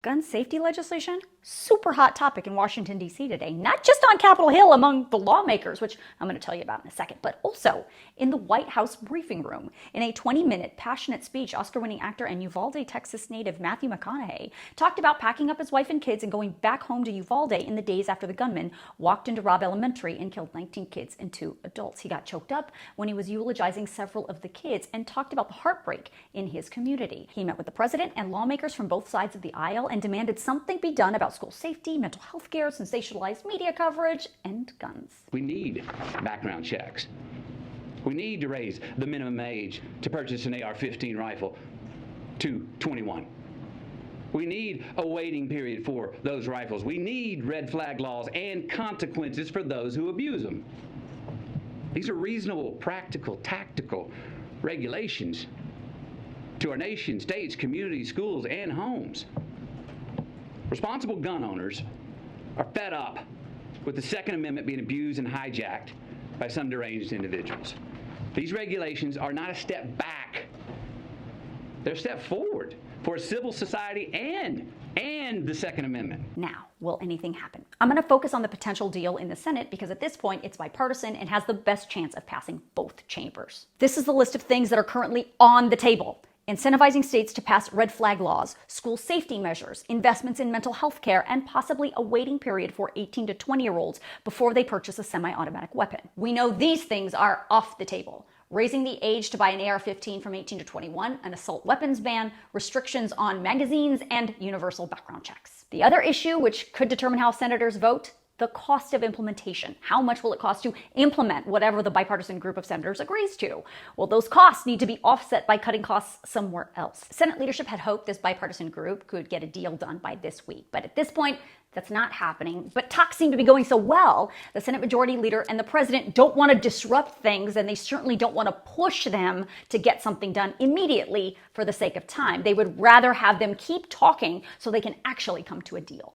Gun safety legislation? Super hot topic in Washington, D.C. today, not just on Capitol Hill among the lawmakers, which I'm going to tell you about in a second, but also in the White House briefing room. In a 20-minute passionate speech, Oscar-winning actor and Uvalde, Texas native Matthew McConaughey talked about packing up his wife and kids and going back home to Uvalde in the days after the gunman walked into Robb Elementary and killed 19 kids and 2 adults. He got choked up when he was eulogizing several of the kids and talked about the heartbreak in his community. He met with the president and lawmakers from both sides of the aisle and demanded something be done about school safety, mental health care, sensationalized media coverage, and guns. We need background checks. We need to raise the minimum age to purchase an AR-15 rifle to 21. We need a waiting period for those rifles. We need red flag laws and consequences for those who abuse them. These are reasonable, practical, tactical regulations to our nation, states, communities, schools, and homes. Responsible gun owners are fed up with the Second Amendment being abused and hijacked by some deranged individuals. These regulations are not a step back. They're a step forward for a civil society and the Second Amendment. Now, will anything happen? I'm going to focus on the potential deal in the Senate because at this point it's bipartisan and has the best chance of passing both chambers. This is the list of things that are currently on the table. Incentivizing states to pass red flag laws, school safety measures, investments in mental health care, and possibly a waiting period for 18 to 20-year-olds before they purchase a semi-automatic weapon. We know these things are off the table. Raising the age to buy an AR-15 from 18 to 21, an assault weapons ban, restrictions on magazines, and universal background checks. The other issue, which could determine how senators vote, the cost of implementation. How much will it cost to implement whatever the bipartisan group of senators agrees to? Well, those costs need to be offset by cutting costs somewhere else. Senate leadership had hoped this bipartisan group could get a deal done by this week, but at this point, that's not happening. But talks seem to be going so well, the Senate Majority Leader and the President don't want to disrupt things, and they certainly don't want to push them to get something done immediately for the sake of time. They would rather have them keep talking so they can actually come to a deal.